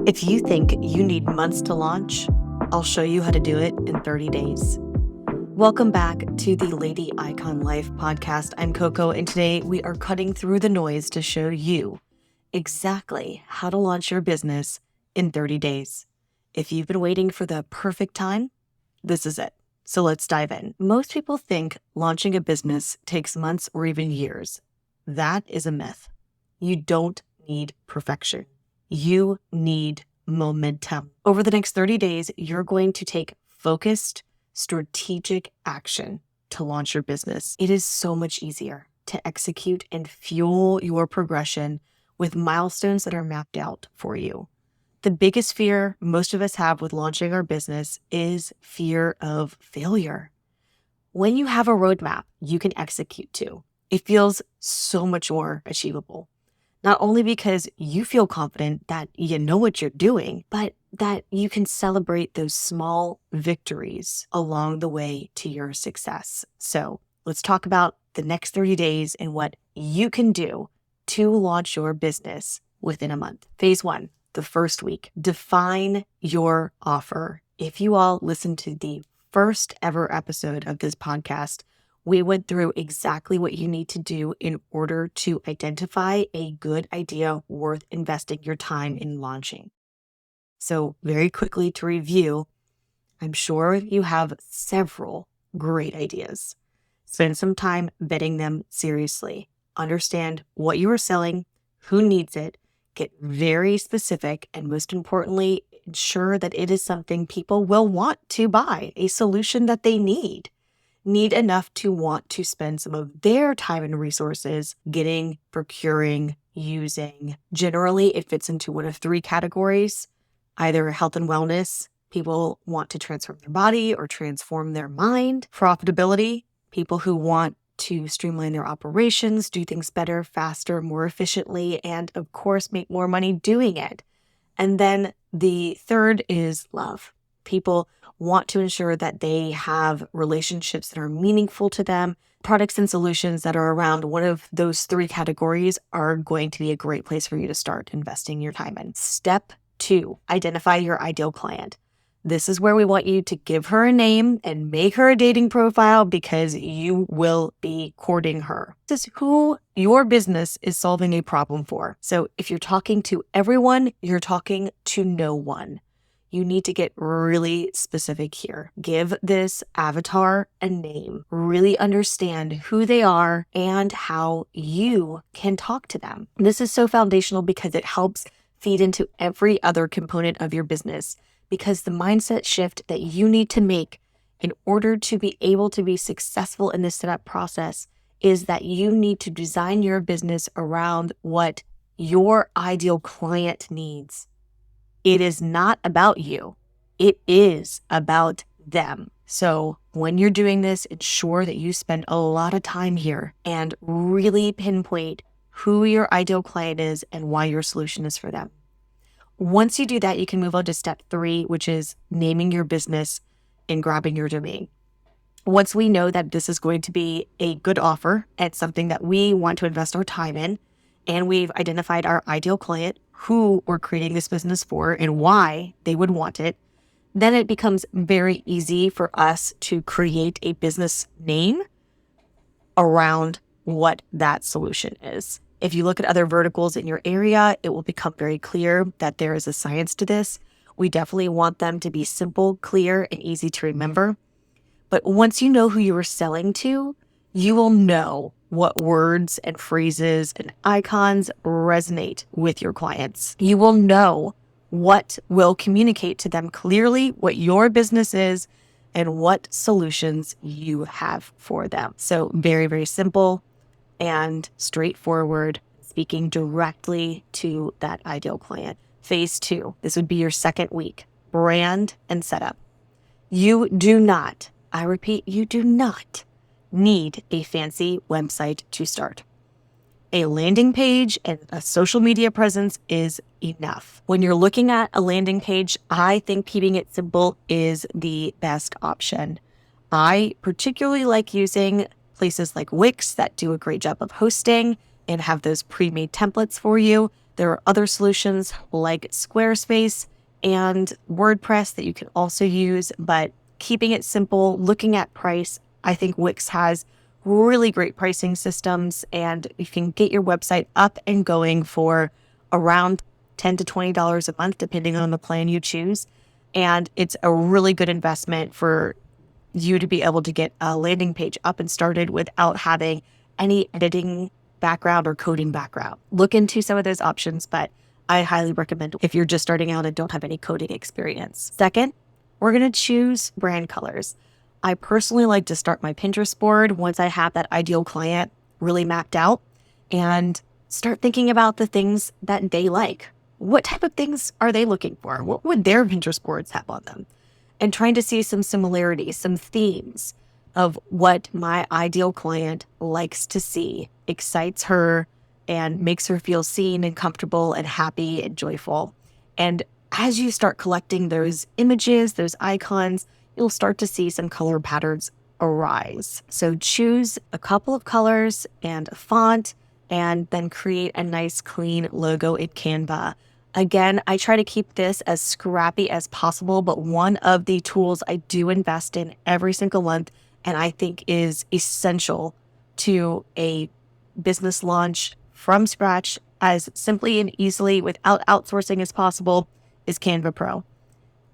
If you think you need months to launch, I'll show you how to do it in 30 days. Welcome back to the Lady Icon Life podcast. I'm Coco, and today we are cutting through the noise to show you exactly how to launch your business in 30 days. If you've been waiting for the perfect time, this is it. So let's dive in. Most people think launching a business takes months or even years. That is a myth. You don't need perfection. You need momentum. Over the next 30 days, you're going to take focused, strategic action to launch your business. It is so much easier to execute and fuel your progression with milestones that are mapped out for you. The biggest fear most of us have with launching our business is fear of failure. When you have a roadmap you can execute to, it feels so much more achievable. Not only because you feel confident that you know what you're doing, but that you can celebrate those small victories along the way to your success. So let's talk about the next 30 days and what you can do to launch your business within a month. Phase 1, the first week, define your offer. If you all listened to the first ever episode of this podcast, we went through exactly what you need to do in order to identify a good idea worth investing your time in launching. So very quickly to review, I'm sure you have several great ideas. Spend some time vetting them seriously. Understand what you are selling, who needs it, get very specific, and most importantly, ensure that it is something people will want to buy, a solution that they need enough to want to spend some of their time and resources getting, procuring, using. Generally, it fits into one of 3 categories, either health and wellness. People want to transform their body or transform their mind. Profitability, people who want to streamline their operations, do things better, faster, more efficiently, and of course, make more money doing it. And then the third is love. People want to ensure that they have relationships that are meaningful to them. Products and solutions that are around one of those 3 categories are going to be a great place for you to start investing your time in. Step 2, identify your ideal client. This is where we want you to give her a name and make her a dating profile because you will be courting her. This is who your business is solving a problem for. So if you're talking to everyone, you're talking to no one. You need to get really specific here. Give this avatar a name. Really understand who they are and how you can talk to them. This is so foundational because it helps feed into every other component of your business, because the mindset shift that you need to make in order to be able to be successful in this setup process is that you need to design your business around what your ideal client needs. It is not about you. It is about them. So when you're doing this, ensure that you spend a lot of time here and really pinpoint who your ideal client is and why your solution is for them. Once you do that, you can move on to step 3, which is naming your business and grabbing your domain. Once we know that this is going to be a good offer and something that we want to invest our time in, and we've identified our ideal client, who we're creating this business for and why they would want it, then it becomes very easy for us to create a business name around what that solution is. If you look at other verticals in your area, it will become very clear that there is a science to this. We definitely want them to be simple, clear, and easy to remember. But once you know who you are selling to, you will know what words and phrases and icons resonate with your clients. You will know what will communicate to them clearly what your business is and what solutions you have for them. So very, very simple and straightforward, speaking directly to that ideal client. Phase 2, this would be your second week, brand and setup. You do not, I repeat, you do not need a fancy website to start. A landing page and a social media presence is enough. When you're looking at a landing page, I think keeping it simple is the best option. I particularly like using places like Wix that do a great job of hosting and have those pre-made templates for you. There are other solutions like Squarespace and WordPress that you can also use, but keeping it simple, looking at price, I think Wix has really great pricing systems, and you can get your website up and going for around $10 to $20 a month, depending on the plan you choose. And it's a really good investment for you to be able to get a landing page up and started without having any editing background or coding background. Look into some of those options, but I highly recommend if you're just starting out and don't have any coding experience. Second, we're going to choose brand colors. I personally like to start my Pinterest board once I have that ideal client really mapped out and start thinking about the things that they like. What type of things are they looking for? What would their Pinterest boards have on them? And trying to see some similarities, some themes of what my ideal client likes to see, excites her, and makes her feel seen and comfortable and happy and joyful. And as you start collecting those images, those icons, you'll start to see some color patterns arise. So choose a couple of colors and a font, and then create a nice clean logo in Canva. Again, I try to keep this as scrappy as possible, but one of the tools I do invest in every single month, and I think is essential to a business launch from scratch as simply and easily without outsourcing as possible, is Canva Pro.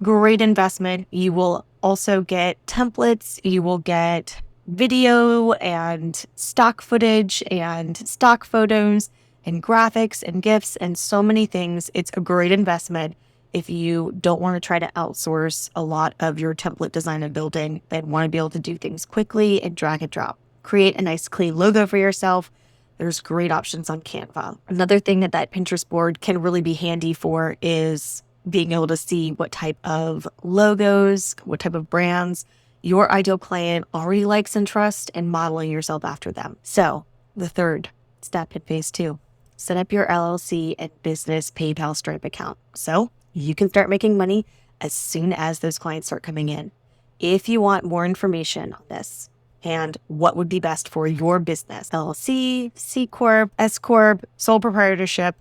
Great investment. You will also get templates, you will get video and stock footage and stock photos and graphics and GIFs and so many things. It's a great investment if you don't want to try to outsource a lot of your template design and building, but want to be able to do things quickly and drag and drop. Create a nice clean logo for yourself. There's great options on Canva. Another thing that Pinterest board can really be handy for is being able to see what type of logos, what type of brands your ideal client already likes and trusts, and modeling yourself after them. So the third step in phase 2, set up your LLC and business PayPal Stripe account so you can start making money as soon as those clients start coming in. If you want more information on this and what would be best for your business, LLC, C Corp, S Corp, sole proprietorship,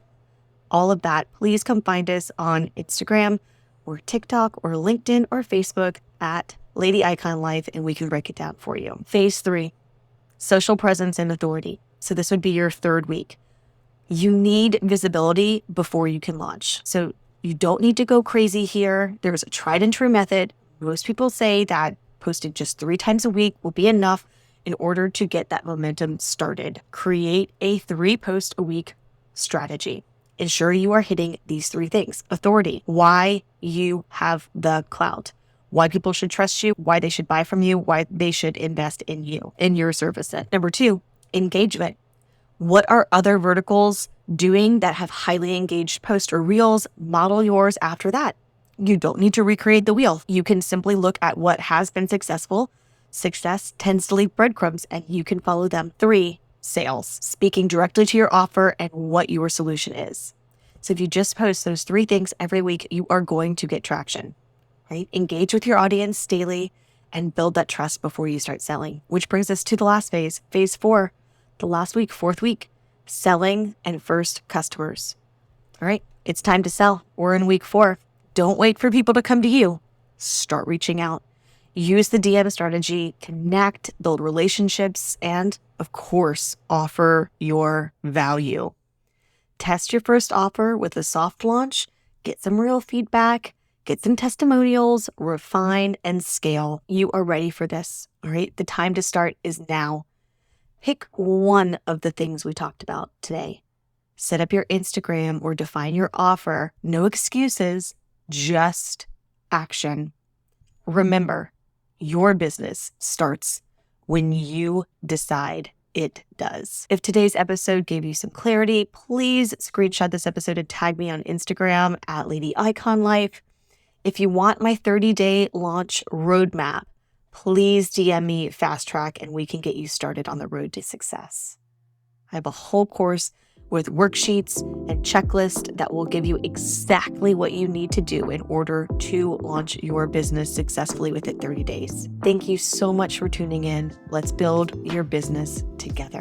all of that, please come find us on Instagram or TikTok or LinkedIn or Facebook at Lady Icon Life, and we can break it down for you. Phase 3, social presence and authority. So this would be your third week. You need visibility before you can launch. So you don't need to go crazy here. There's a tried and true method. Most people say that posting just 3 times a week will be enough in order to get that momentum started. Create a 3 post a week strategy. Ensure you are hitting these 3 things. Authority, why you have the clout, why people should trust you, why they should buy from you, why they should invest in you, in your services. Number 2, engagement. What are other verticals doing that have highly engaged posts or reels? Model yours after that. You don't need to recreate the wheel. You can simply look at what has been successful. Success tends to leave breadcrumbs, and you can follow them. 3, sales, speaking directly to your offer and what your solution is. So if you just post those 3 things every week, you are going to get traction, right? Engage with your audience daily and build that trust before you start selling, which brings us to the last phase, phase 4, the last week, 4th week, selling and first customers. All right, it's time to sell. We're in week 4. Don't wait for people to come to you. Start reaching out. Use the DM strategy, connect, build relationships, and of course, offer your value. Test your first offer with a soft launch, get some real feedback, get some testimonials, refine, and scale. You are ready for this, all right? The time to start is now. Pick one of the things we talked about today. Set up your Instagram or define your offer. No excuses, just action. Remember, your business starts when you decide it does. If today's episode gave you some clarity, please screenshot this episode and tag me on Instagram at Lady Icon Life. If you want my 30-day launch roadmap, please DM me Fast Track and we can get you started on the road to success. I have a whole course with worksheets and checklist that will give you exactly what you need to do in order to launch your business successfully within 30 days. Thank you so much for tuning in. Let's build your business together.